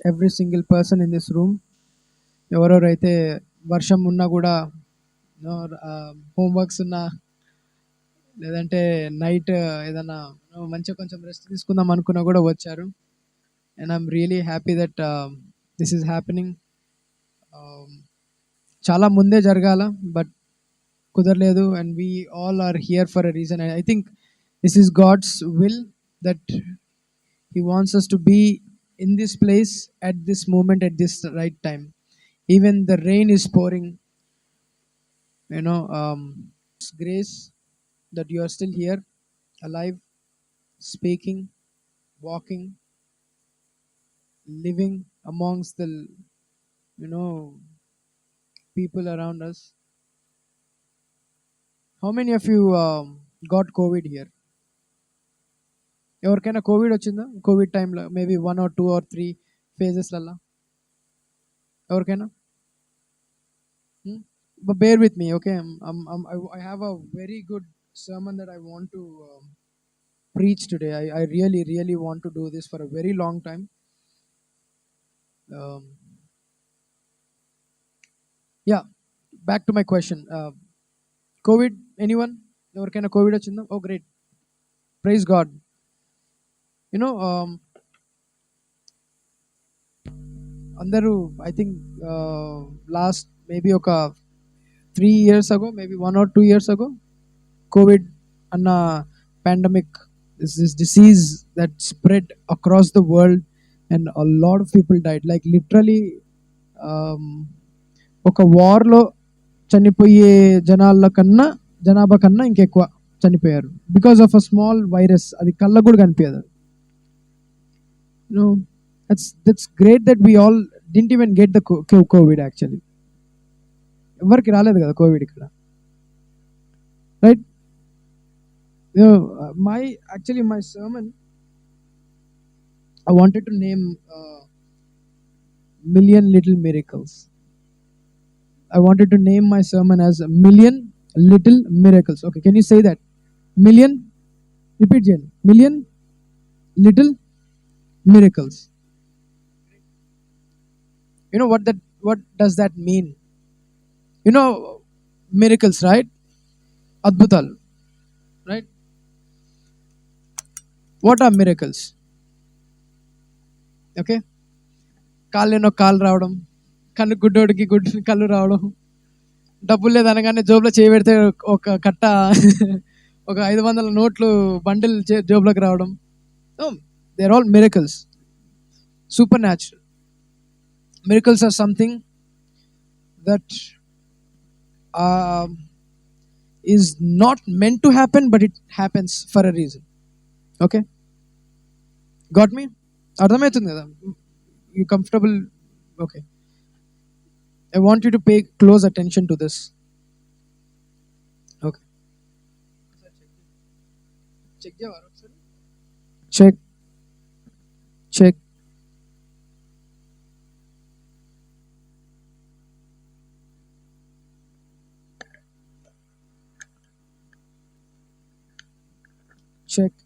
every single person in this room. ఎవరెవరైతే వర్షం ఉన్నా కూడా హోంవర్క్స్ ఉన్నా లేదంటే నైట్ ఏదన్నా మంచిగా కొంచెం రెస్ట్ తీసుకుందాం అనుకున్నా కూడా వచ్చారు. And I'm really happy that this is happening. చాలా ముందే జరగాల బట్ కుదరలేదు. And we all are here for a reason. I think this is God's will that he wants us to be in this place at this moment at this right time. Even the rain is pouring, it's grace that you are still here, alive, speaking, walking, living amongst the you know people around us. How many of you got COVID here? ఎవరికైనా Covid వచ్చిందా? Covid టైంలో maybe 1 or 2 or 3 ఫేజెస్లల్లా ఎవరికైనా? But bear with me, okay? I have a very good sermon that I want to preach today. I really, really want to do this for a very long time. Yeah, back to my question. COVID, anyone? ఎవరికైనా Covid వచ్చిందా? Oh, great. Praise God. అందరూ I think last maybe ఒక 3 years ago, maybe 1 or 2 years ago, COVID అన్న pandemic is this disease that spread across the world and a lot of people died. Like literally ఒక వార్లో చనిపోయే జనాభా కన్నా ఇంకెక్కువ చనిపోయారు because of a small virus. అది కళ్ళకు కూడా కనిపించదు. That's great that we all didn't even get the COVID actually. ఎవరికి రాలేదు కదా కోవిడ్ ఇక్కడ, right? my sermon, I wanted to name million little miracles. I wanted to name my sermon as million little miracles. Okay, can you say that? Million, repeat Jen. Million little miracles. What does that mean? Miracles, right? Adbhutal, right? What are miracles? Okay, కాళ్ళేనో కాళ్ళు రావడం, కన్ను గుడ్డోడికి కళ్ళు రావడం, డబ్బులు లేదనగానే జోబులో చేయి పెడితే ఒక కట్ట ఒక 500 నోట్లు బండిల్ జోబులోకి రావడం. They are all miracles, supernatural. Miracles are something that is not meant to happen, but it happens for a reason. Okay, got me? అర్థమవుతుంది కదా? You comfortable? Okay, I want you to pay close attention to this. Okay, check check. Check.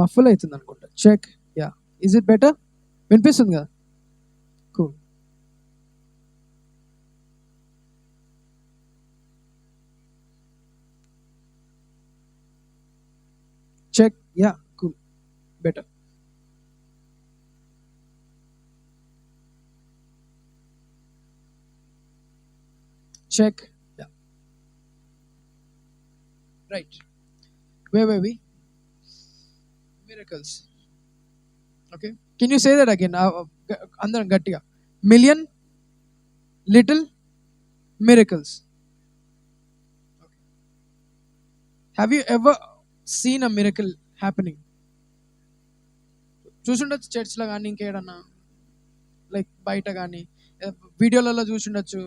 Muffle అవుతుంది అనుకుంటా. Check. Yeah, is it better? వినిపిస్తుంది కదా? Cool. Check. Yeah, cool, better. Check. Yeah, right. Where were we? Miracles. Okay, can you say that again? Andaram gattiga. Million little miracles. Okay. Have you ever seen a miracle happening? చూసుండొచ్చు చర్చ్లో కానీ ఇంకేడన్నా, like బయట కానీ వీడియోలలో చూసుండొచ్చు.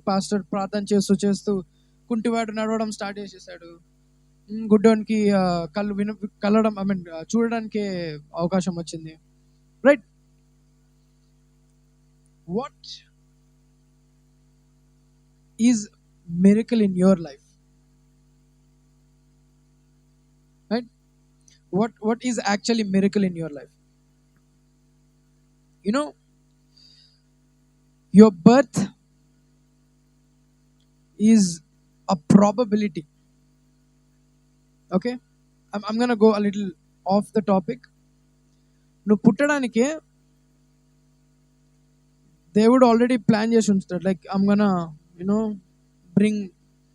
Pastor ప్రార్థన చేస్తూ కుంటివాడు నడవడం start చేసేసాడు, గుడ్డోనికి కలవడం చూడడానికి అవకాశం వచ్చింది, right? What is miracle in your life, right? what is actually miracle in your life? You know, your birth is a probability. Okay, I'm gonna go a little off the topic. నువ్వు పుట్టడానికే దేవుడు already plan చేసి ఉంచుతాడు. Like I'm gonna bring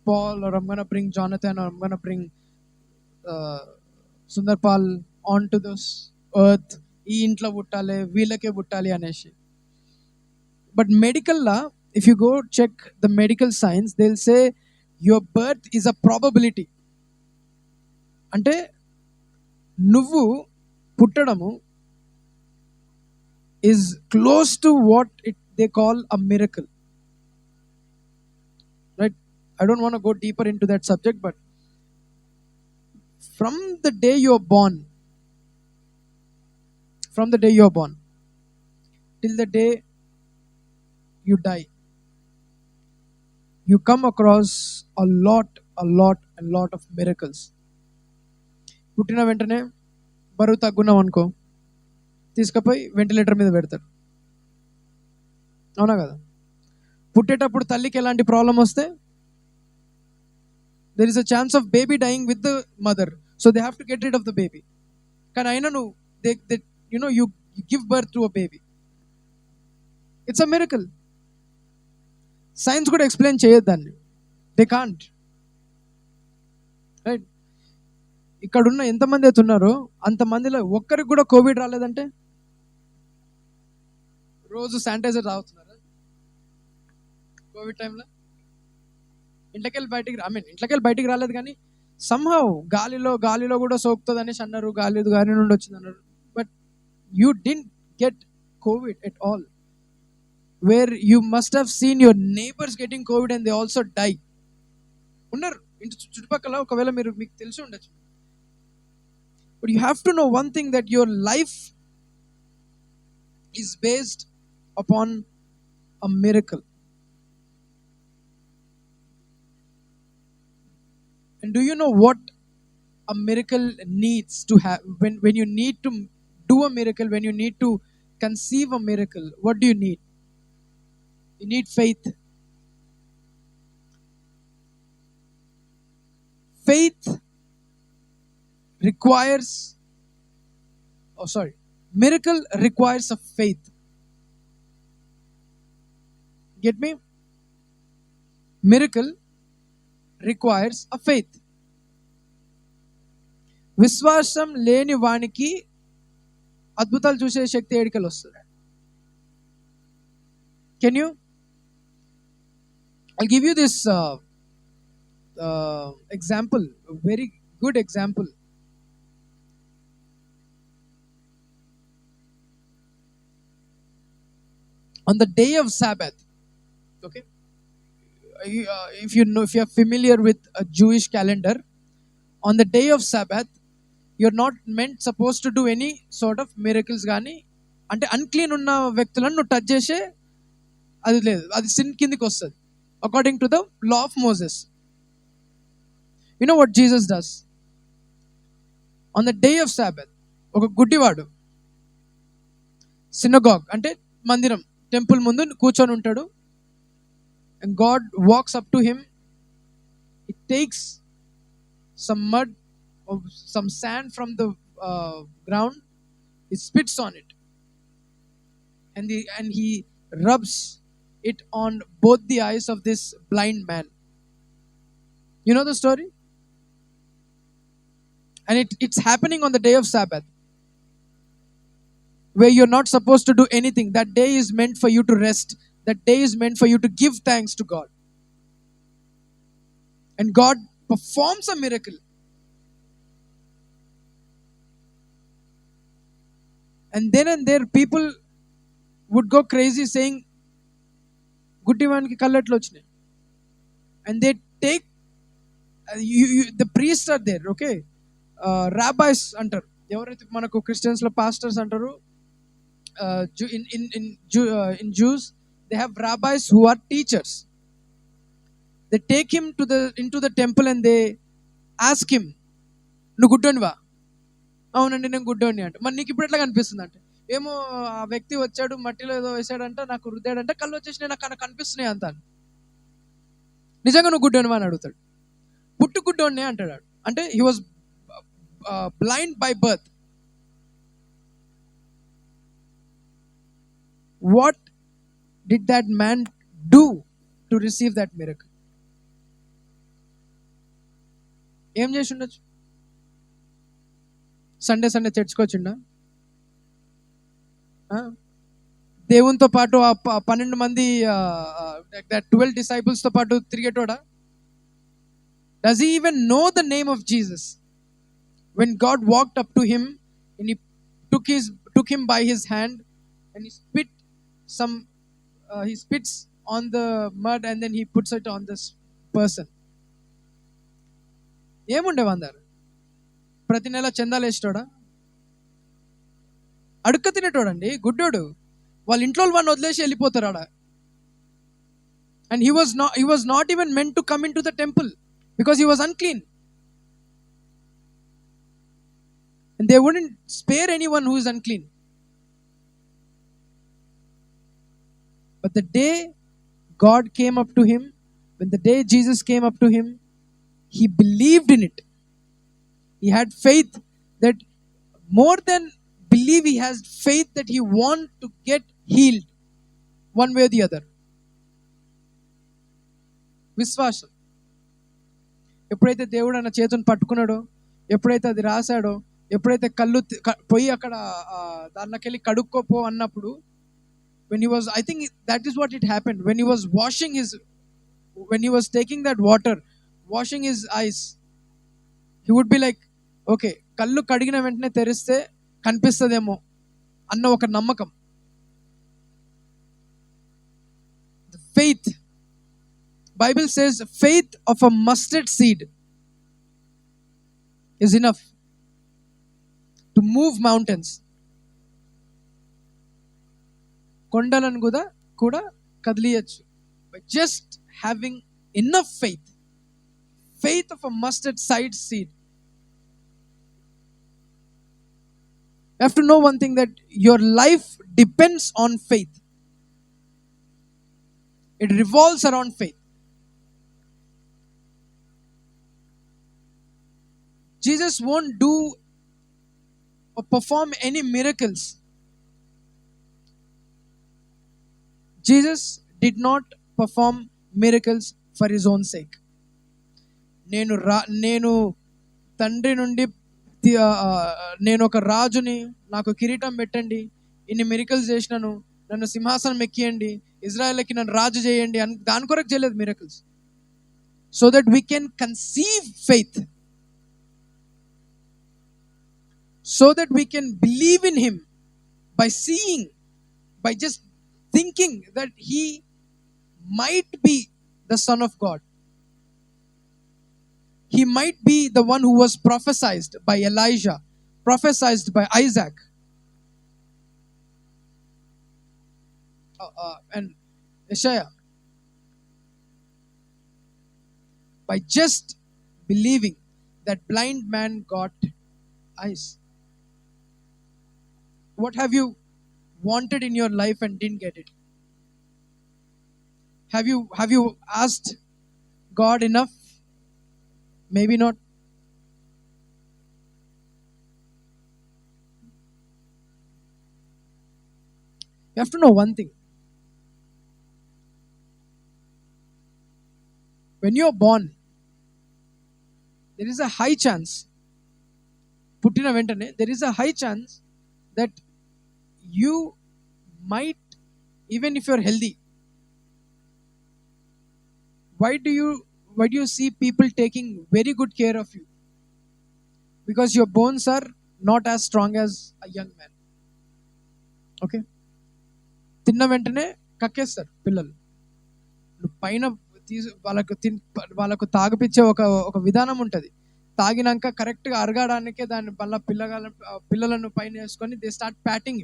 Paul, or I'm gonna bring Jonathan, or I'm gonna bring Sundar Paul on to this earth. ఈ ఇంట్లో పుట్టాలి, వీళ్ళకే పుట్టాలి అనేసి. బట్ మెడికల్లా if you go check the medical science, they will say your birth is a probability. అంటే నువ్వు పుట్టడము is close to what they call a miracle, right? I don't want to go deeper into that subject, but from the day you are born till the day you die, you come across a lot of miracles. పుట్టిన వెంటనే బరువు తగ్గున్నాం అనుకో, తీసుకుపోయి ventilator మీద పెడతాడు. అవునా కదా? పుట్టేటప్పుడు తల్లికి ఎలాంటి ప్రాబ్లం వస్తే there is a chance of baby dying with the mother, so they have to get rid of the baby. కానీ అయినా నువ్వు you give birth to a baby. It's a miracle. Science కూడా ఎక్స్ప్లెయిన్ చేయొద్దు దాన్ని, they can't, right? ఇక్కడున్న ఎంతమంది అయితే ఉన్నారో అంతమందిలో ఒక్కరికి కూడా కోవిడ్ రాలేదంటే రోజు శానిటైజర్ తాగుతున్నారా కోవిడ్ టైంలో? ఇంట్లోకెళ్ళి బయటికి రాలేదు, కానీ సంహౌ గాలిలో కూడా సోకుతుంది అనేసి అన్నారు, గాలి నుండి వచ్చింది అన్నారు. But you didn't get covid at all. Where you must have seen your neighbours getting covid and they also die. ఉన్నారు ఇంటి చుట్టుపక్కల, ఒకవేళ మీకు తెలిసి ఉండొచ్చు. But you have to know one thing, that your life is based upon a miracle. And do you know what a miracle needs to have? When you need to do a miracle, when you need to conceive a miracle, what do you need? You need faith. Faith requires, miracle requires a faith. Get me? Miracle requires a faith. విశ్వాసం లేని వానికి అద్భుతాలు చూసే శక్తి ఏడికలు వస్తుంది. Can you? I'll give you this example, a very good example. On the day of Sabbath, okay, if you are familiar with a Jewish calendar, on the day of Sabbath, you're not supposed to do any sort of miracles గానీ, అంటే unclean ఉన్న వ్యక్తులను నువ్వు touch చేసే అది లేదు, అది sin కిందికి వస్తుంది according to the law of Moses. You know what Jesus does on the day of Sabbath? ఒక గుడ్డివాడు సినగాగ్ అంటే మందిరం, టెంపుల్ ముందు కూర్చొని ఉంటాడు. And God walks up to him. He takes some mud or some sand from the ground. He spits on it. And he rubs it on both the eyes of this blind man. You know the story? And it's happening on the day of Sabbath, where you're not supposed to do anything. That day is meant for you to rest. That day is meant for you to give thanks to God. And God performs a miracle. And then and there people would go crazy saying, గుడ్డివానికి కళ్ళెట్లు వచ్చినాయి. And they take, the priests are there, okay? Rabbis అంటారు, ఎవరైతే మనకు Christians లో pastors అంటారు. In Jews, they have rabbis who are teachers. They take him into the temple and they ask him, "Nu guddoniva?" అవునండి నేను గుడ్డోడిని అంటే. మరి నీకు ఇప్పుడు ఎట్లా కనిపిస్తుంది అంటే, ఏమో ఆ వ్యక్తి వచ్చాడు మట్టిలో ఏదో వేసాడంట, నాకు రుద్దాడంటే కళ్ళు వచ్చేసినాయి, నాకు కనిపిస్తున్నాయి అంత. నిజంగా నువ్వు గుడ్డోనివా అని అడుగుతాడు. పుట్టు గుడ్డోడిని అంటాడు. అంటే he was blind by birth. What did that man do to receive that miracle? ఏం చేసి ఉండొచ్చు? సండే చర్చ్కి వచ్చిండా? దేవునితో పాటు ఆ 12 మంది 12 డిసైపుల్స్తో పాటు తిరిగేటోడా? Does he even know the name of Jesus? When God walked up to him and he took him by his hand and he spits on the mud and then he puts it on this person. ఏముండేవి అందరు? ప్రతి నెల చందాలు వేసేటోడా? అడుక్క తినేటోడండి గుడ్డోడు. వాళ్ళ ఇంట్లో వాడిని వదిలేసి వెళ్ళిపోతారు ఆడ. And he was not even meant to come into the temple because he was unclean. And they wouldn't spare anyone who is unclean. But the day God came up to him, when the day Jesus came up to him, he believed in it. He had faith that more than believe, he has faith that he want to get healed one way or the other. విశ్వాసం. ఎప్పుడైతే దేవుడు అన్న చేతుని పట్టుకున్నాడో, ఎప్పుడైతే అది రాశాడో, ఎప్పుడైతే కళ్ళు పోయి అక్కడ దానిలోకి వెళ్ళి కడుక్కోపో అన్నప్పుడు, when he was, I think that is what it happened, when he was taking that water, washing his eyes, he would be like, okay, కళ్ళు కడిగిన వెంటనే తెరిస్తే కనిపిస్తుందేమో అన్న ఒక నమ్మకం. The faith, Bible says faith of a mustard seed is enough to move mountains. కొండలను కూడా కదిలియచ్చు by just having enough faith of a mustard seed. You have to know one thing, that your life depends on faith. It revolves around faith. Jesus won't do or perform any miracles. Jesus did not perform miracles for his own sake. నేను తండ్రి నుండి నేను ఒక రాజుని, నాకు కిరీటం పెట్టండి, ఇన్ని మిరకల్స్ చేసినాను, నన్ను సింహాసనం ఎక్కియండి, ఇజ్రాయెల్కి నన్ను రాజు చేయండి అని దాని కొరకు చేయలేదు miracles. So that we can conceive faith, so that we can believe in him by seeing, by just thinking that he might be the Son of God. He might be the one who was prophesied by Elijah, prophesied by Isaac, and Isaiah. By just believing, that blind man got eyes. What have you wanted in your life and didn't get it? Have you asked God enough? Maybe not. You have to know one thing. When you're born, there is a high chance, పుట్టిన వెంటనే there is a high chance that you might, even if you're healthy, why do you see people taking very good care of you? Because your bones are not as strong as a young man. Okay, తిన్న వెంటనే కక్కేస్తారు పిల్లలు. పైన వాళ్ళకు తాగిపించే ఒక విధానం ఉంటుంది. తాగినాక కరెక్ట్గా అరగడానికే దాన్ని వల్ల పిల్లలను పైన వేసుకొని they start patting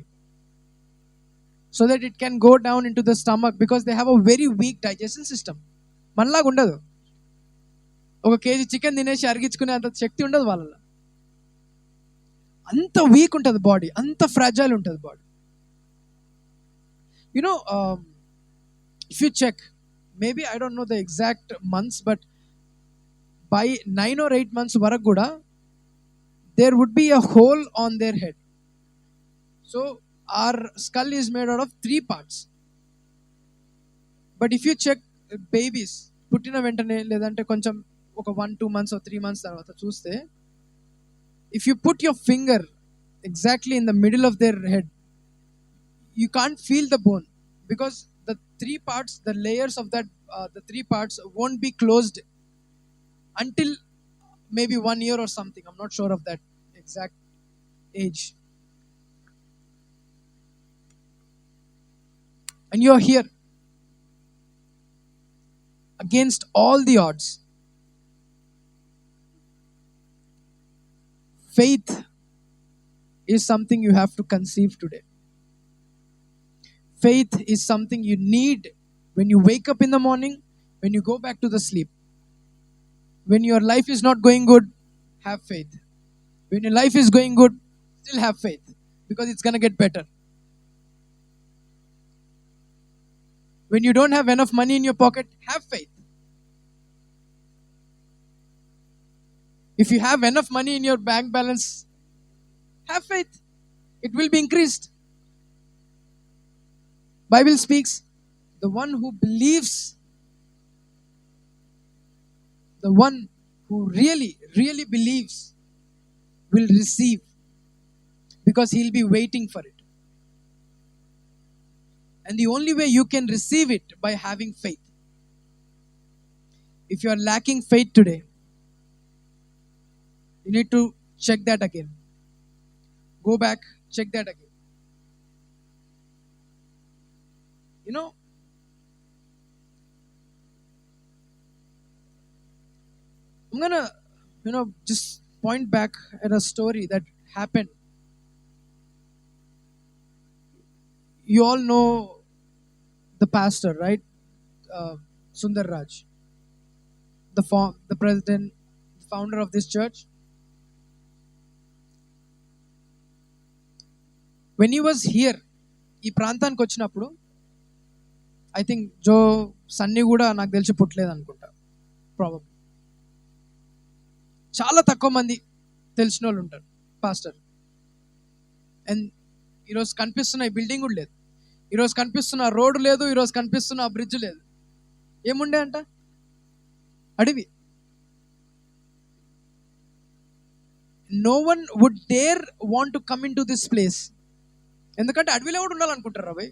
so that it can go down in to the stomach, because they have a very weak digestion system. మనలాగా ఉండదు. 1 kg చికెన్ తినేసి అరిగించుకునే అంత శక్తి ఉండదు వాళ్ళలో. అంత వీక్ ఉంటుంది బాడీ, అంత ఫ్రాజైల్ ఉంటుంది body. You know if you check, maybe I don't know the exact months, but by 9 or 8 months వరకు కూడా there would be a hole on their head. So our skull is made out of 3 parts. But if you check babies, పుట్టిన వెంటనే లేదంటే కొంచెం ఒక 1-2 months or 3 months తర్వాత చూస్తే, if you put your finger exactly in the middle of their head, you can't feel the bone, because the 3 parts, the layers of that the 3 parts won't be closed until maybe 1 year or something. I'm not sure of that exact age. And you're here against all the odds. Faith is something you have to conceive today. Faith is something you need when you wake up in the morning, when you go back to the sleep. When your life is not going good, have faith. When your life is going good, still have faith, because it's going to get better. When you don't have enough money in your pocket, have faith. If you have enough money in your bank balance, have faith. It will be increased. Bible speaks, the one who believes, the one who really, really believes will receive, because he'll be waiting for it. And the only way you can receive it by having faith. If you are lacking faith today, you need to check that again. Go back, check that again. You know, I'm gonna, just point back at a story that happened. You all know the pastor, right? Sundar Raj, the president, founder of this church. When he was here, ఈ ప్రాంతానికి వచ్చినప్పుడు, I think జో సన్నీ కూడా నాకు తెలిసి పుట్టలేదు అనుకుంటా, probably. చాలా తక్కువ మంది తెలిసిన వాళ్ళు ఉంటారు పాస్టర్. అండ్ ఈరోజు కనిపిస్తున్న ఈ బిల్డింగ్ కూడా లేదు, ఈరోజు కనిపిస్తున్న రోడ్డు లేదు, ఈరోజు కనిపిస్తున్న ఆ బ్రిడ్జ్ లేదు. ఏముండే అంట? అడవి. No one would dare want to come into this place. ఎందుకంటే అడవిలో కూడా ఉండాలనుకుంటారు అబ్బాయి.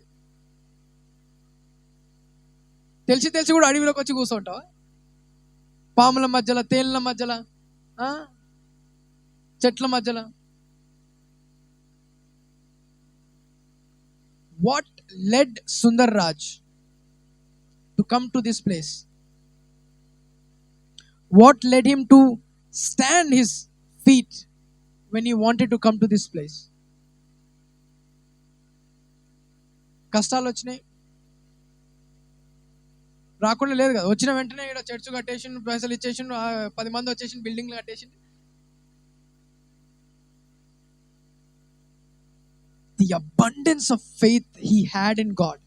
తెలిసి కూడా అడవిలోకి వచ్చి కూర్చుంటావా? పాముల మధ్యలో, తేళ్ల మధ్యలో, చెట్ల మధ్యలో. What led Sundar Raj to come to this place? What led him to stand his feet when he wanted to come to this place? కష్టాలు వచ్చినాయి, రాకుండా లేదు కదా. వచ్చిన వెంటనే ఇక్కడ చర్చ్ కట్టేసి, పైసలు ఇచ్చేసి, 10 మంది వచ్చేసి, బిల్డింగ్లు కట్టేసి. The abundance of faith he had in God.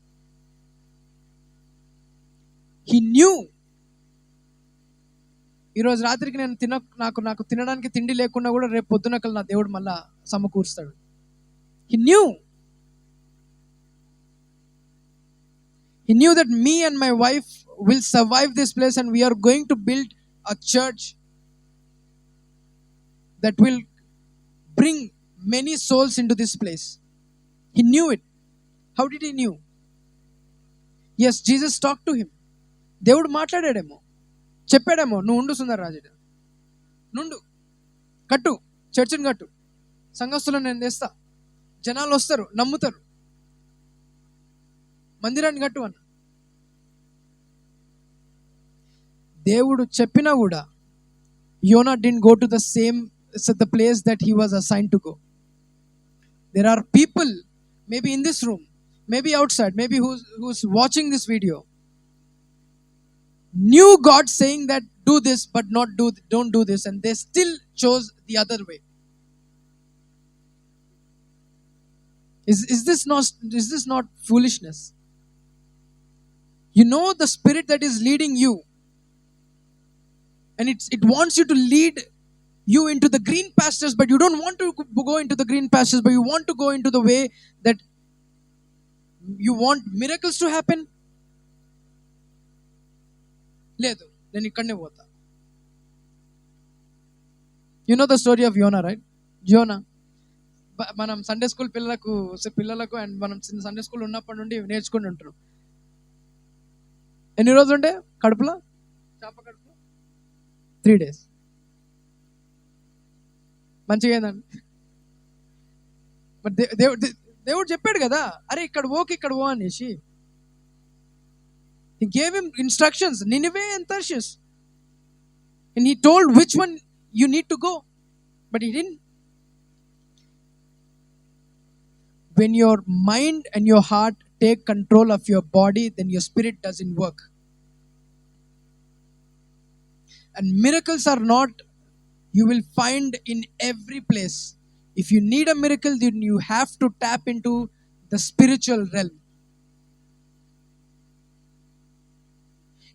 He knew, ఈరోజు రాత్రికి నేను నాకు తినడానికి తిండి లేకున్నా కూడా రేపు పొద్దున కల్లా నా దేవుడు మళ్ళా సమకూరుస్తాడు. He knew that me and my wife will survive this place, and we are going to build a church that will bring many souls into this place. He knew it. How did he knew? Yes, Jesus talked to him. దేవుడు మాట్లాడాడేమో, చెప్పాడేమో, నువ్వు ఉండు సుందర్ రాజు, నుండు, కట్టు, చర్చిని కట్టు, సంఘస్థులను నేను తెస్తా, జనాలు వస్తారు, నమ్ముతారు, మందిరాన్ని కట్టు అన్న. దేవుడు చెప్పినా కూడా Jonah didn't go to the place that he was assigned to go. There are people, maybe in this room, maybe outside, maybe who's watching this video, knew God saying that do this, but don't do this, and they still chose the other way. Is this not foolishness? You know the spirit that is leading you, and it wants you to lead you into the green pastures, but you don't want to go into the green pastures, but you want to go into the way that you want miracles to happen. లేదు, నేను ఇక్కడనే పోతా. You know the story of Yona, right? యోనా, మనం Sunday school పిల్లలకు and మనం చిన్న Sunday school ఉన్నప్పటి నుండి నేర్చుకుని ఉంటారు. ఎన్ని రోజులు ఉండే కడుపులో, చేప కడుపులో? 3 days. మంచిగా ఏందండి. మరి దేవుడు చెప్పాడు కదా, అరే ఇక్కడ పో అనేసి. He gave him instructions, Nineveh and Tarshish, and he told which one you need to go, but he didn't. When your mind and your heart take control of your body, then your spirit doesn't work. And miracles are not, you will find in every place. If you need a miracle, then you have to tap into the spiritual realm.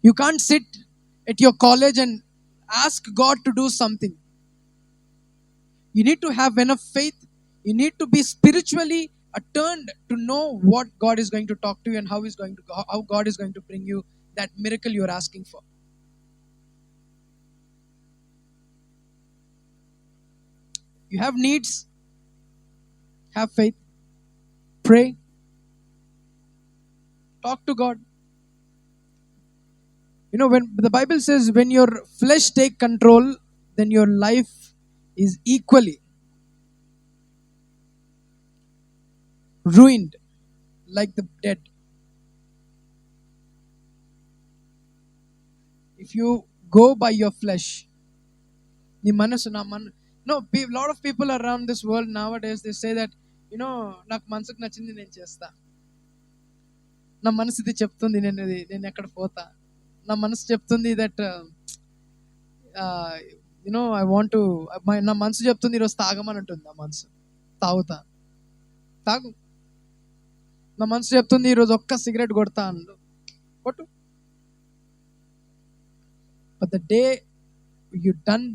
You can't sit at your college and ask God to do something. You need to have enough faith. You need to be spiritually attuned to know what God is going to talk to you and how God is going to bring you that miracle you are asking for. You have needs. Have faith. Pray. Talk to God. You know, when the Bible says when your flesh take control, then your life is equally ruined like the dead. If you go by your flesh, no, a lot of people around this world nowadays, they say that, you know, నాకు మనసుకు నచ్చింది నేను చేస్తా, నా మనసు ఇది చెప్తుంది నేను ఎక్కడ పోతా, నా మనసు చెప్తుంది that you know I want to, నా మనసు చెప్తుంది ఈరోజు తాగమని ఉంటుంది. నా మనసు తాగుతా, తాగు. నా మనసు చెప్తుంది ఈరోజు ఒక్క సిగరెట్ కొడతా అన్ను, కొట్టు. But the day you done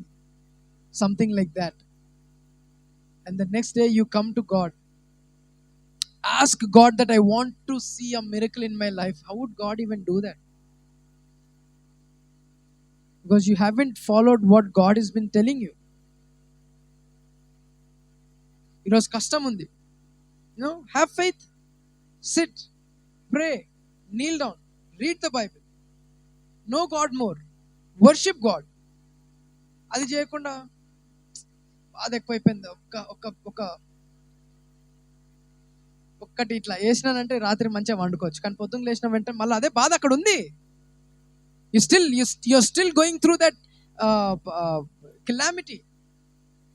something like that, and the next day you come to God, ask God that I want to see a miracle in my life. How would God even do that? Because you haven't followed what God has been telling you. Iroz kashtam undi, you know, have faith, sit, pray, kneel down, read the Bible, know God more, worship God. అది చేయకుండా బాధ ఎక్కువైపోయింది. ఒక్కటి ఇట్లా వేసినానంటే రాత్రి మంచిగా వండుకోవచ్చు, కానీ పొద్దున్న లేచిన వెంటనే మళ్ళీ అదే బాధ అక్కడ ఉంది. you're still going through that calamity.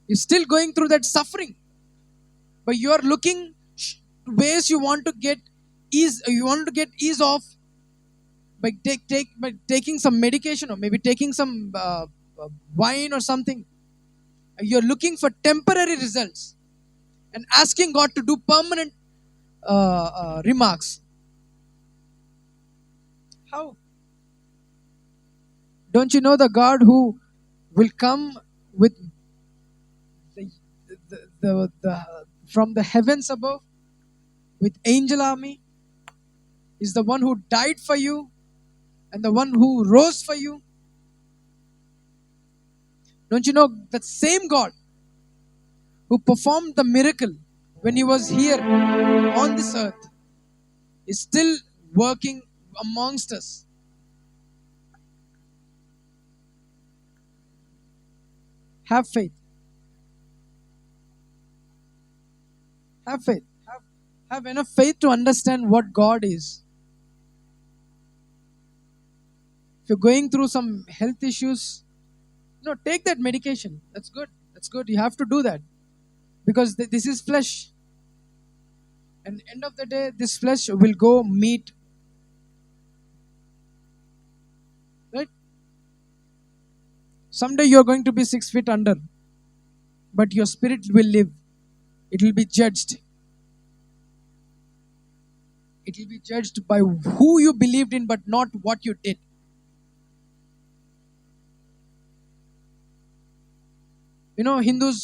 You're still going through that suffering, but you are looking ways you want to get ease off by taking some medication, or maybe taking some wine or something. You're looking for temporary results and asking God to do permanent remarks. How? Don't you know the God who will come with the from the heavens above with angel army is the one who died for you and the one who rose for you? Don't you know that same God who performed the miracle when he was here on this earth is still working amongst us? Have faith. Have faith. Have enough faith to understand what God is. If you're going through some health issues, no, take that medication. That's good. You have to do that, because this is flesh, and end of the day this flesh will go meet, right? Someday you're going to be 6 feet under, but your spirit will live. It will be judged. It will be judged by who you believed in, but not what you did. Hindus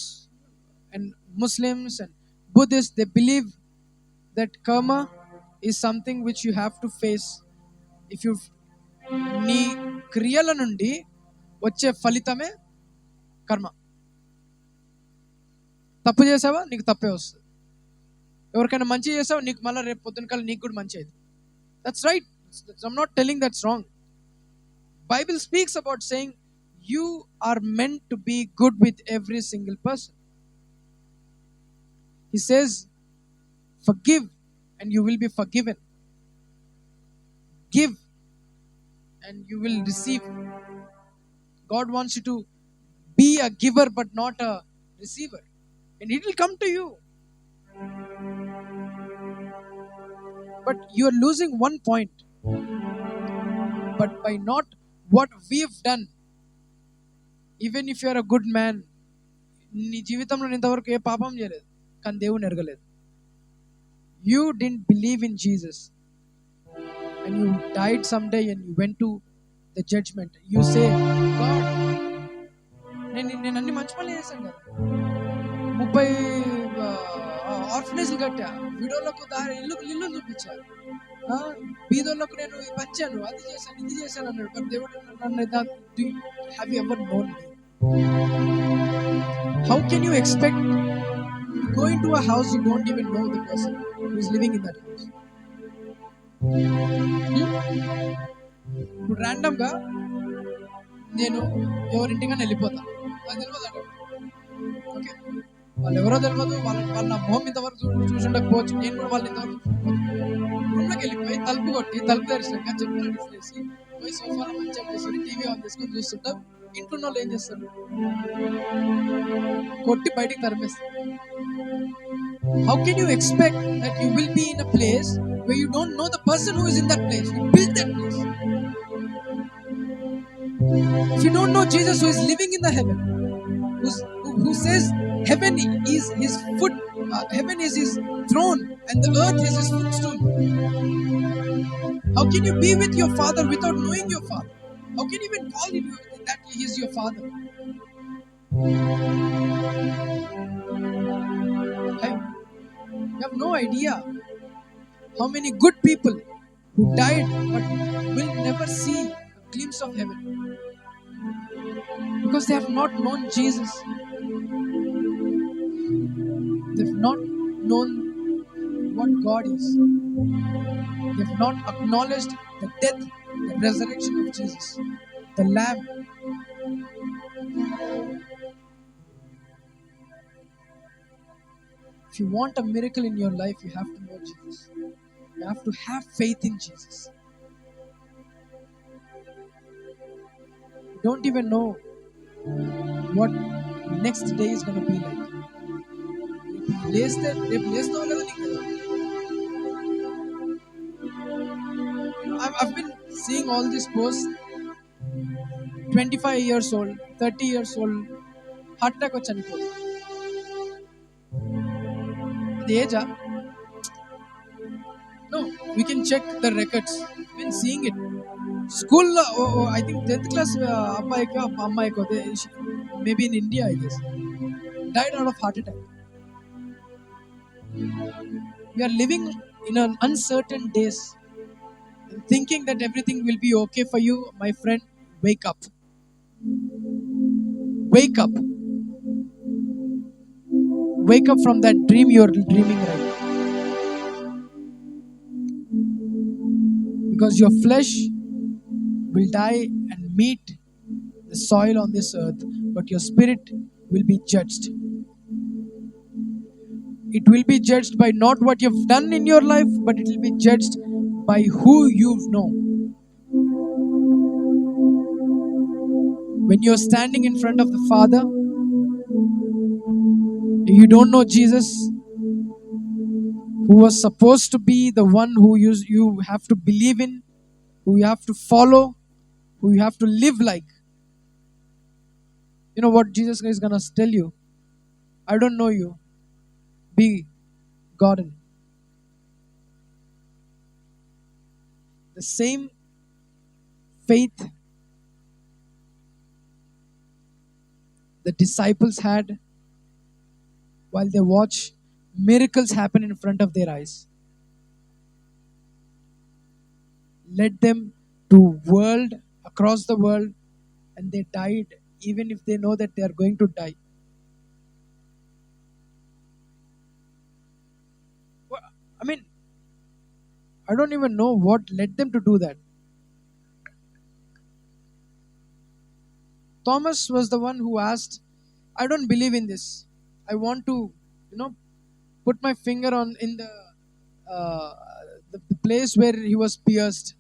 and Muslims and Buddhists, they believe that karma is something which you have to face. If you నీ క్రియల నుండి వచ్చే ఫలితమే కర్మ. తప్పు చేసావా, నీకు తప్పే వస్తుంది. ఎవరికైనా మంచి చేసావా, నీకు మళ్ళీ రేపు పొద్దున కల్లా నీకు కూడా మంచి అయింది. That's right. I'm not telling that's wrong. Bible speaks about saying you are meant to be good with every single person. He says, forgive and you will be forgiven. Give and you will receive. God wants you to be a giver but not a receiver, and it will come to you. But you are losing one point. But by not what we've done, even if you are a good man, నీ జీవితంలో ఇంతవరకు ఏ పాపం చేయలేదు, కానీ దేవుని ఎరగలేదు. You didn't believe in Jesus and you died someday and you went to the judgment. You say, God, నేను అన్ని మంచి పనులు చేశాను కదా, 30 ఆర్ఫనేజ్లు కట్టా, విడోలకు ఇల్లు చూపించాను, బీదోళ్ళకు నేను పంచాను, అది చేశాను, ఇది చేశాను అన్నాడు. మరి దేవుడు నన్ను, have you ever known me? How can you expect to go into a house you don't even know the person who is living in that house? ఇప్పుడు ర్యాండమ్ గా నేను ఎవరింటికైనా వెళ్ళిపోతాను, అది తెలియదు. ఓకే, వాళ్ళు ఎవరో తెలియదు, వాళ్ళు నా మొహం ఇంతవరకు చూసి ఉండకపోవచ్చు, నేను కూడా వాళ్ళు ఇంతవరకు రూమ్లోకి వెళ్ళిపోయి తలుపు కొట్టి తలుపు తెరిచినాక చెప్పులు తీసేసి పోయి సోఫాలో మంచిగా వేసుకొని టీవీ ఆన్ చేసుకొని చూస్తుంటాం. ఇంట్లో వాళ్ళు ఏం చేస్తారు, కొట్టి బయటికి తరిమేస్తారు. How can you expect that you will be in a place where you don't know the person who is in that place, who built that place? If you don't know Jesus who is living in the heaven, who says heaven is his foot, heaven is his throne and the earth is his footstool, how can you be with your father without knowing your father? How can you even call him that he is your father? You have no idea how many good people who died but will never see a glimpse of heaven because they have not known Jesus. They have not known what God is. They have not acknowledged the death, the resurrection of Jesus, the Lamb. If you want a miracle in your life, you have to know Jesus. You have to have faith in Jesus. You don't even know what next day is going to be like. I've been seeing all these posts. 25 years old, 30 years old, heart attack వచ్చి చనిపోతుంది. The age? No, we can check the records. We've been seeing it. School, I think 10th class abbayiko ammayiko, maybe in India, I guess, died out of heart attack. We are living in an uncertain days and thinking that everything will be okay for you. My friend, wake up. Wake up. Wake up from that dream you are dreaming right now. Because your flesh will die and meet the soil on this earth, but your spirit will be judged. It will be judged by not what you've done in your life, but it will be judged by who you know. When you're standing in front of the Father, you don't know Jesus, who was supposed to be the one who you have to believe in, who you have to follow, who you have to live like. You know what Jesus is going to tell you? I don't know you. Be Gordon. The same faith the disciples had while they watch miracles happen in front of their eyes led them to world across the world, and they died even if they know that they are going to die. I mean, I don't even know what led them to do that. Thomas was the one who asked, I don't believe in this. I want to, put my finger on in uh, the place where he was pierced.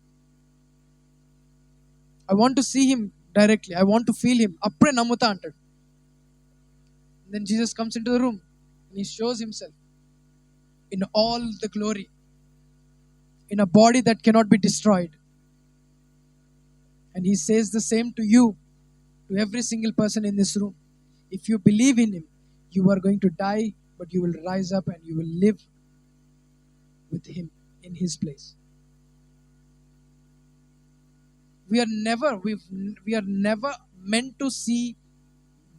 I want to see him directly. I want to feel him. Appre namuta antadu. Then Jesus comes into the room and he shows himself in all the glory, in a body that cannot be destroyed. And he says the same to you, to every single person in this room. If you believe in him, you are going to die, but you will rise up and you will live with him in his place. We are never meant to see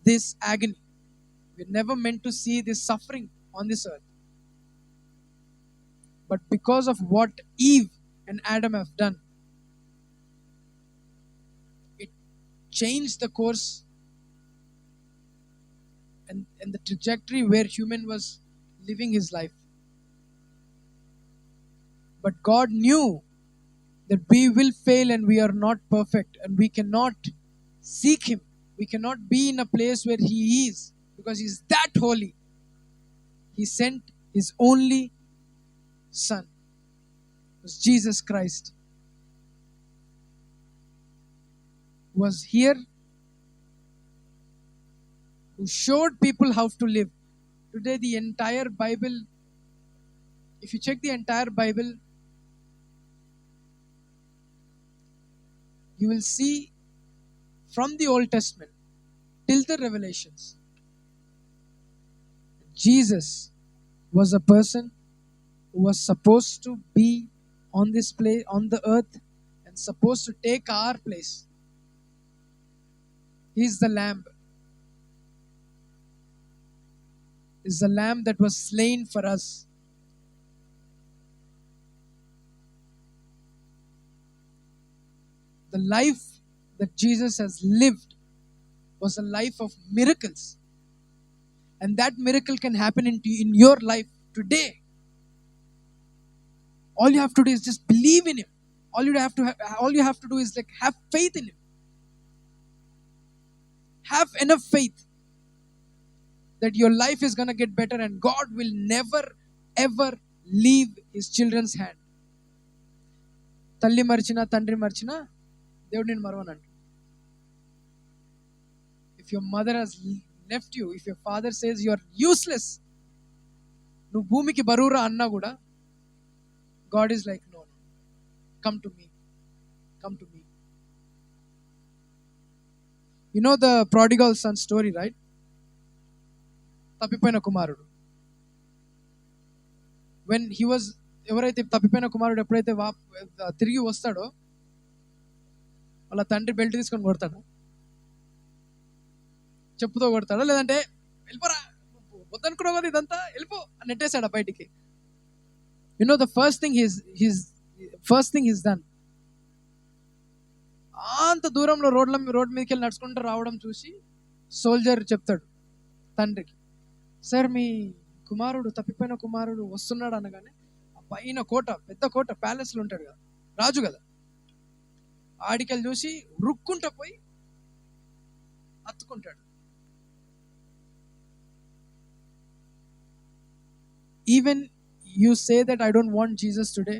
this agony. We are never meant to see this suffering on this earth. But because of what Eve and Adam have done, it changed the course and the trajectory where human was living his life. But God knew that we will fail and we are not perfect and we cannot seek him. We cannot be in a place where he is because he is that holy. He sent his only son, was Jesus Christ, who was here, who showed people how to live. Today, the entire Bible, if you check the entire Bible, you will see from the Old Testament till the Revelations, Jesus was a person who was supposed to be on this place, on the earth, and supposed to take our place. He is the lamb. He is the lamb that was slain for us. The life that Jesus has lived was a life of miracles. And that miracle can happen in your life today. All you have to do is just believe in him. All you have to do is like have faith in him. Have enough faith that your life is going to get better and God will never ever leave his children's hand. తల్లి మర్చినా తండ్రి మర్చినా దేవుడు నిన్ను మరవనంట. If your mother has left you, if your father says you are useless, నువ్వు భూమికి బరువురా అన్నా కూడా God is like, no, come to me. Come to me. You know the prodigal son story, right? తప్పిపోయిన కుమారుడు. When he was, ఎవరైతే తప్పిపోయిన కుమారుడు ఎప్పుడైతే తిరిగి వస్తాడో వాళ్ళ తండ్రి బెల్ట్ తీసుకొని కొడతాడు, చెప్పుతో కొడతాడు, లేదంటే వెళ్ళిపోరా వద్దనుకున్నావు కదా ఇదంతా వెళ్ళిపో అని నెట్టేశాడు బయటికి. You know the first thing he's done, అంత దూరంలో రోడ్ మీదకి వెళ్ళి నడుచుకుంటూ రావడం చూసి సోల్జర్ చెప్తాడు తండ్రికి, సార్ మీ కుమారుడు తప్పిపోయిన కుమారుడు వస్తున్నాడు అనగానే ఆ పైన కోట, పెద్ద కోట, ప్యాలెస్లో ఉంటాడు కదా, రాజు కదా, ఆడికెళ్ళి చూసి రుక్కుంట పోయి అత్తుకుంటాడు. Even you say that I don't want Jesus today,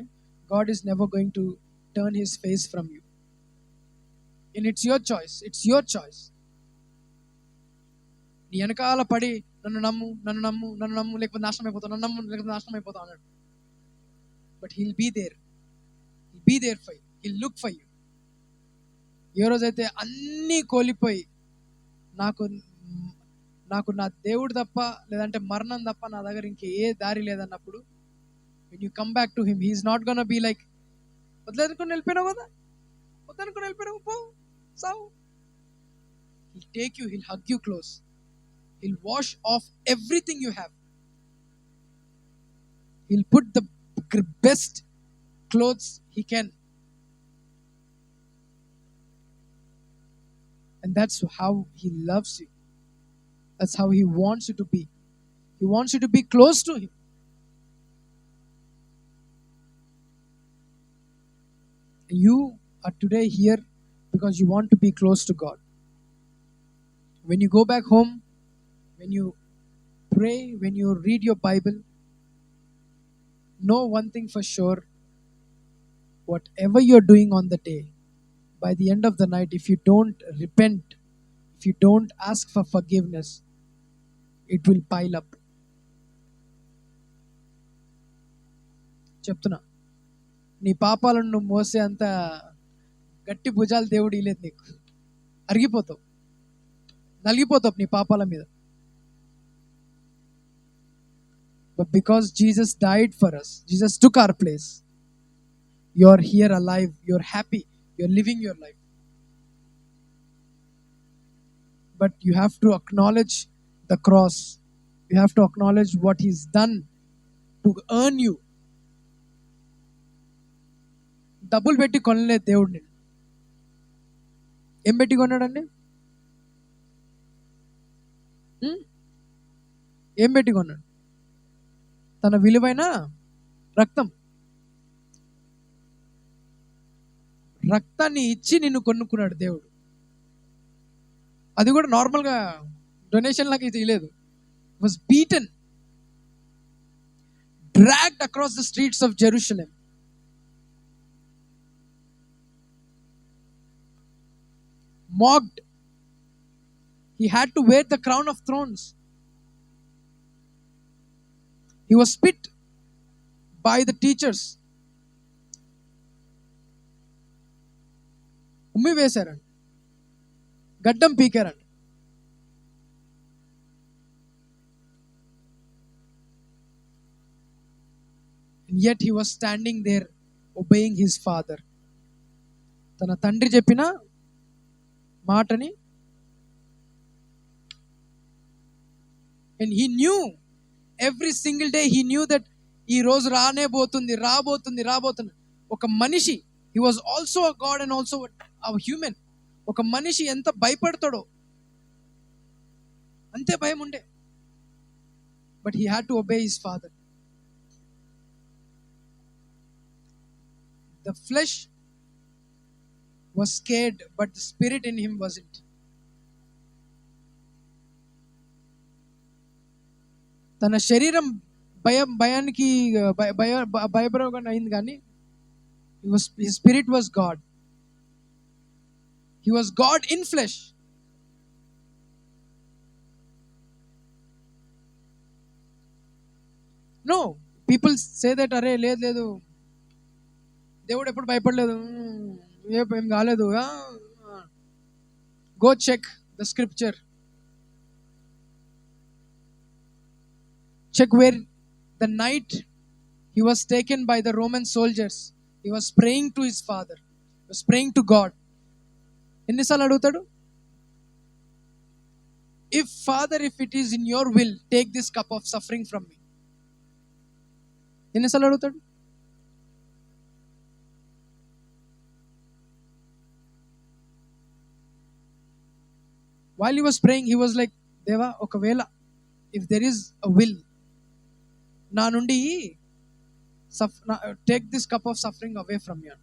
God is never going to turn his face from you. And it's your choice. It's your choice. నీ వెనకాల పడి నన్ను నమ్ము నన్ను నమ్ము నన్ను నమ్ము లేకపోతే నాశనం అయిపోతావు, నన్ను నమ్ము లేకపోతే నాశనం అయిపోతావు అన్నాడు. But he'll be there. He'll be there for you. He'll look for you. ఏ రోజైతే అన్నీ కోల్పోయి నాకు నా దేవుడు తప్ప లేదంటే మరణం తప్ప నా దగ్గర ఇంకే దారి లేదన్నప్పుడు, when you come back to him, he's not gonna be like, వదిలేనుకొని వెళ్ళిపోయినావు కదా, వద్దనుకొని వెళ్ళిపోయినావు, పో సావు. He'll take you, he'll hug you close, he'll wash off everything you have, he'll put the best clothes he can, and that's how he loves you. That's how he wants you to be. He wants you to be close to him. You are today here because you want to be close to God. When you go back home, when you pray, when you read your Bible, know one thing for sure: whatever you're doing on the day, by the end of the night, if you don't repent, if you don't ask for forgiveness, it will pile up. చెప్తున్నా, నీ పాపాలను నువ్వు మోసే అంత గట్టి భుజాలు దేవుడు ఇలేదు నీకు. అరిగిపోతావు, నలిగిపోతావు నీ పాపాల మీద. But because Jesus died for us, Jesus took our place, you're here alive, you're happy, you're living your life. But you have to acknowledge the cross. You have to acknowledge what he's done to earn you. డబ్బులు పెట్టి కొనలేదు దేవుడిని. ఏం పెట్టి కొన్నాడండి? ఏం పెట్టి కొన్నాడు? తన విలువైన రక్తం. రక్తాన్ని ఇచ్చి నిన్ను కొనుక్కున్నాడు దేవుడు. అది కూడా నార్మల్గా డొనేషన్ లాగా ఇవ్వలేదు. Was beaten, dragged across the streets of Jerusalem, mocked. He had to wear the crown of thorns. He was spit by the teachers. ఉమ్మి వేశారండి, గడ్డం పీకారండి. And yet he was standing there obeying his father. తన తండ్రి చెప్పిన మాటని. And he knew every single day, he knew that ఈ రోజు రాబోతుంది. ఒక మనిషి, he was also a God and also a human. ఒక మనిషి ఎంత భయపడతాడో అంతే భయం ఉండే. But he had to obey his father. The flesh was scared, but the spirit in him wasn't. తన శరీరం భయానికి భయపడగా అయింది, కానీ his spirit was God. He was God in flesh. No, people say that అరే లేదు దేవుడు ఎప్పుడు భయపడలేదు, ఏం కాలేదు. Go check the scripture. Check where the night he was taken by the Roman soldiers, he was praying to his father, he was praying to God. ఎన్నిసార్లు అడుగుతాడు? If Father, if it is in your will, take this cup of suffering from me. ఎన్నిసార్లు అడుగుతాడు? While he was praying, he was like, Deva, ఒకవేళ if there is a will, నా నుండి take this cup of suffering away from you.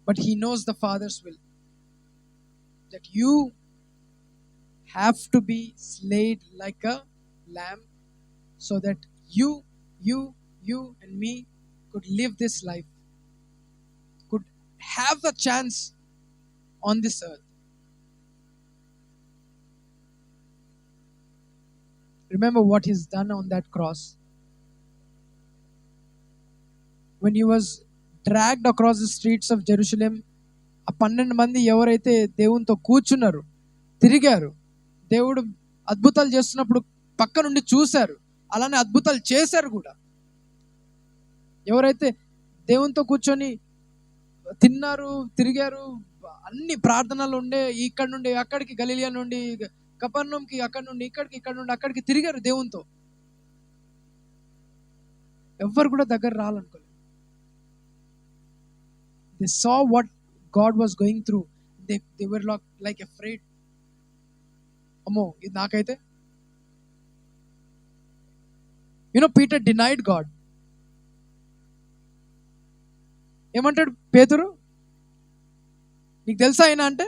But he knows the Father's will, that you have to be slain like a lamb, so that you and me could live this life, could have a chance on this earth. Remember what he's done on that cross. When he was dragged across the streets of Jerusalem, ఆ 12 మంది ఎవరైతే దేవునితో కూర్చున్నారు, తిరిగారు, దేవుడు అద్భుతాలు చేస్తున్నప్పుడు పక్క నుండి చూశారు, అలానే అద్భుతాలు చేశారు కూడా. ఎవరైతే దేవునితో కూర్చొని తిన్నారు, తిరిగారు, అన్ని ప్రార్థనలు ఉండే, ఇక్కడ నుండి అక్కడికి, గలిలియా నుండి కపర్నంకి, అక్కడ నుండి ఇక్కడికి, ఇక్కడ నుండి అక్కడికి తిరిగారు దేవునితో. ఎవ్వరు కూడా దగ్గర రావాలనుకోలేదు. They saw what God was going through. They were like afraid. అమ్మో, ఇది నాకైతే. Peter denied God. ఏమంటాడు పేతురు? నీకు తెలుసా ఆయన అంటే?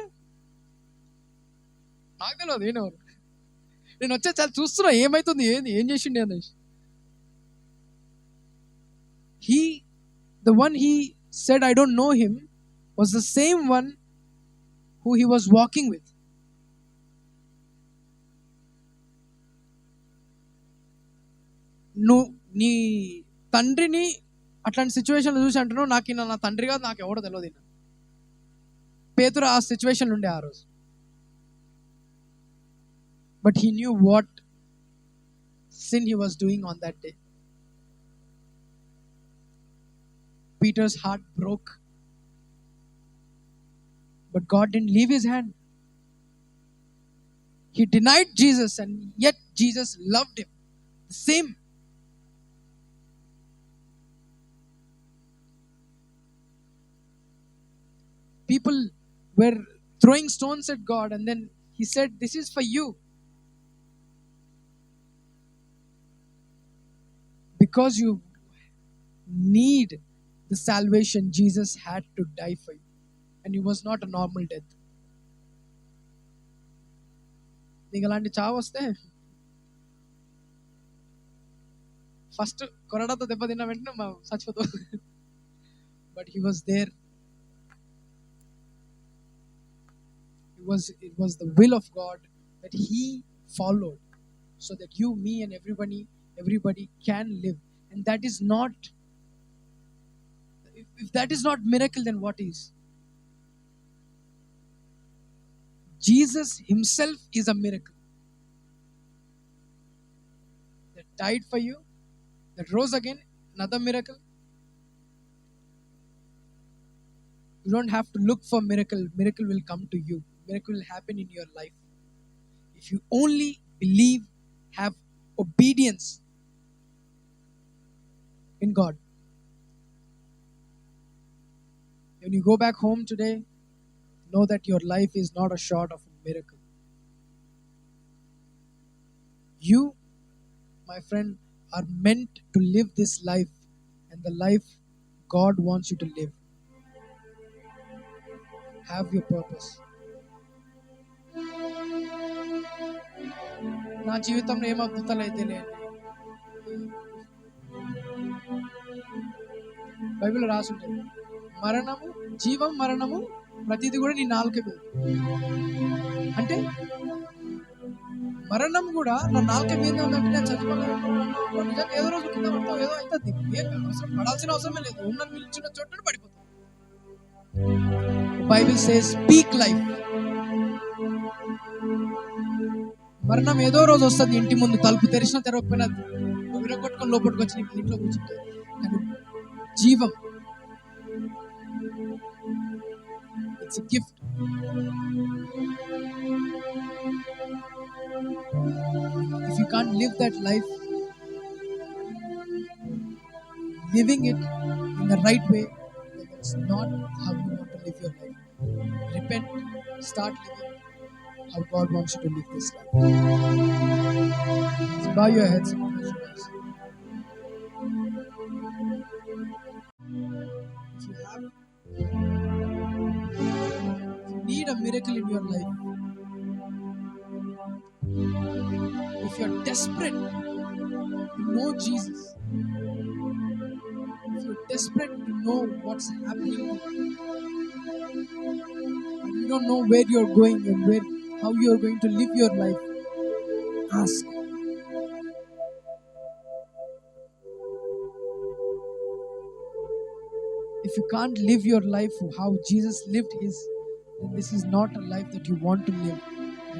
నాకు తెలియదు ఏనెవరు. నేను వచ్చే చాలా చూస్తున్నా ఏమైతుంది, ఏం చేసిండే అనేసి. The one he said I don't know him was the same one who he was walking with. నువ్వు నీ తండ్రిని అట్లాంటి సిచ్యువేషన్లో చూసి అంటున్నావు, నాకు నా తండ్రి కాదు, నాకు ఎవడో తెలియదు. పేతురు ఆ సిచ్యువేషన్ ఉండే ఆ రోజు. But he knew what sin he was doing on that day. Peter's heart broke, but God didn't leave his hand. He denied Jesus, and yet Jesus loved him the same. People were throwing stones at God, and then he said, this is for you. Because you need the salvation, Jesus had to die for you. And it was not a normal death. నీకు అలాంటి చావు వస్తే first కొరడాతో దెబ్బ తిన్న వెంటనే చచ్చిపోతావు. But he was there. It was the will of God that he followed, so that you, me, and everybody can live. And that is not, if that is not miracle, then what is? Jesus himself is a miracle. That died for you, that rose again, another miracle. You don't have to look for miracle. Miracle will come to you. Miracle will happen in your life. If you only believe, have obedience in God. When you go back home today, know that your life is not a short of a miracle. You, my friend, are meant to live this life, and the life God wants you to live. Have your purpose. నా జీవితంలో ఏం అద్భుతాలు అయితే లేండి. బైబిల్లో రాసి ఉంటుంది, మరణము, జీవం, మరణము ప్రతిది కూడా నీ నాలుక మీద. అంటే మరణం కూడా నా నాలుక మీద ఉందంటే నేను చచ్చిపోలేదు. నిజంగా ఏదో రోజు కింద పడతావు, ఏదో అవుతుంది. ఏం అవసరం పడాల్సిన అవసరమే లేదు. ఉన్న నిల్చున్న చోట పడిపోతావు. Bible says speak life. మరణం ఏదో రోజు వస్తుంది ఇంటి ముందు, తలుపు తెరిచినా తెరవకపోయినా విరగొట్టుకొని లోపలికి వచ్చి ఇంట్లో కూర్చుంటుంది. కానీ జీవం, it's a gift. If you can't live that life, living it in the right way, then it's not how you want to live your life. Repent, start living how God wants you to live this life. So bow your heads and close your eyes. If you need a miracle in your life, if you're desperate to know Jesus, if you're desperate to know what's happening, and you don't know where you're going and how you're going to live your life, ask. If you can't live your life how Jesus lived his, then this is not a life that you want to live.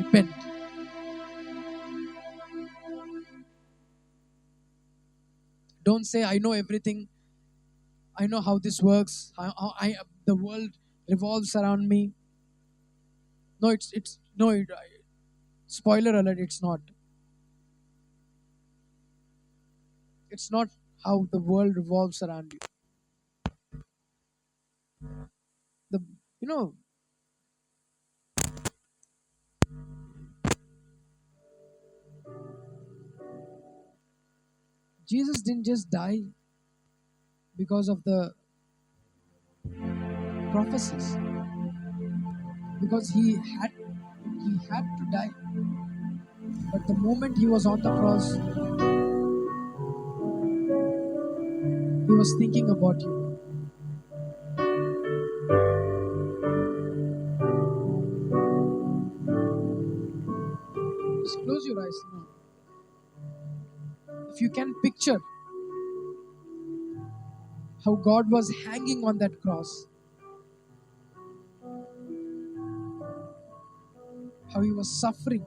Repent. Don't say, I know everything. I know how this works. The world revolves around me. No, it's no. Spoiler alert! It's not. It's not how the world revolves around you. The you know Jesus didn't just die because of the prophecies, because he had to die. But the moment he was on the cross, he was thinking about you. Just close your eyes now. If you can picture how God was hanging on that cross, how he was suffering,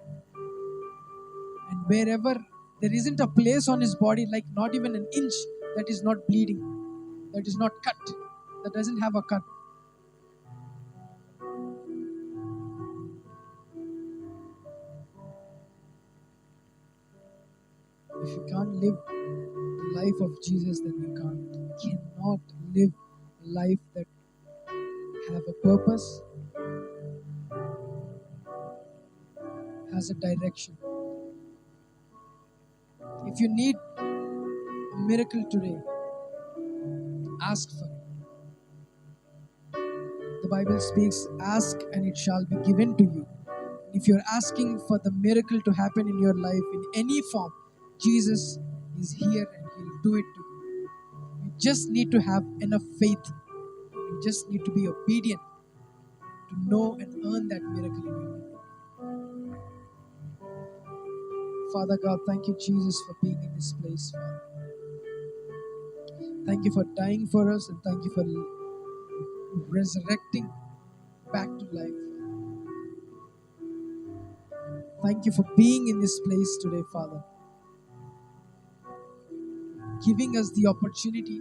and wherever there isn't a place on his body, like not even an inch, that is not bleeding, that is not cut, that doesn't have a cut. If you can't live the life of Jesus, then cannot live a life that have a purpose, has a direction. If you need a miracle today, ask for it. The Bible speaks, ask and it shall be given to you. If you're asking for the miracle to happen in your life in any form, Jesus is here and he'll do it to you. You just need to have enough faith. You just need to be obedient to know and earn that miracle in your life. Father God, thank you, Jesus, for being in this place, Father. Thank you for dying for us and thank you for resurrecting back to life. Thank you for being in this place today, Father, giving us the opportunity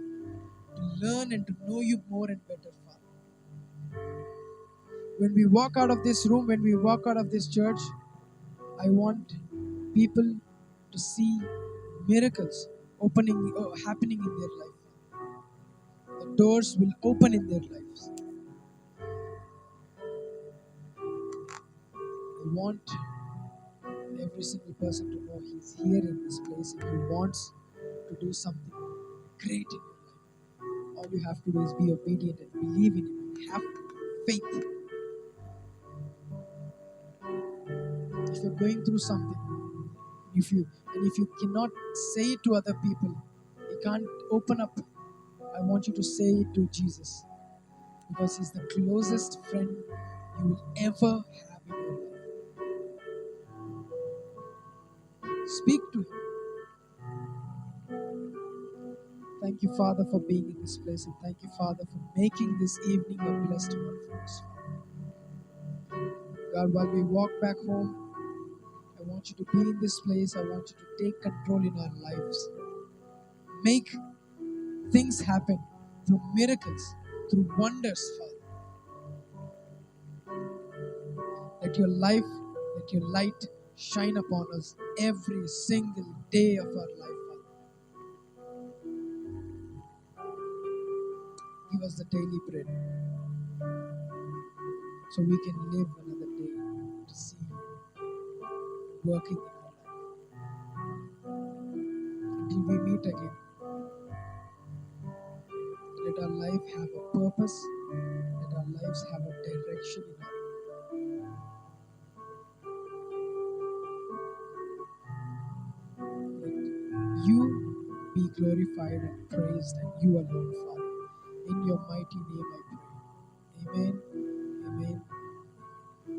to learn and to know you more and better, Father. When we walk out of this room, when we walk out of this church, I want people to see miracles happening in their life. The doors will open in their lives. I want every single person to know He's here in this place and He wants to do something great in your life. All you have to do is be obedient and believe in Him and have faith. If you're going through something, if you cannot say it to other people, you can't open up, I want you to say it to Jesus because He's the closest friend you will ever have in your life. Speak to Him. Thank you, Father, for being in this place, and thank you, Father, for making this evening a blessed one for us. God, while we walk back home, I want you to be in this place. I want you to take control in our lives. Make things happen through miracles, through wonders, Father. Let your light shine upon us every single day of our life, Father. Give us the daily bread so we can live another day to see you working in our life. Until we meet again, let our life have a purpose, let our lives have a direction in our life. Let you be glorified and praised, and you alone, Father. In your mighty name I pray. Amen. Amen.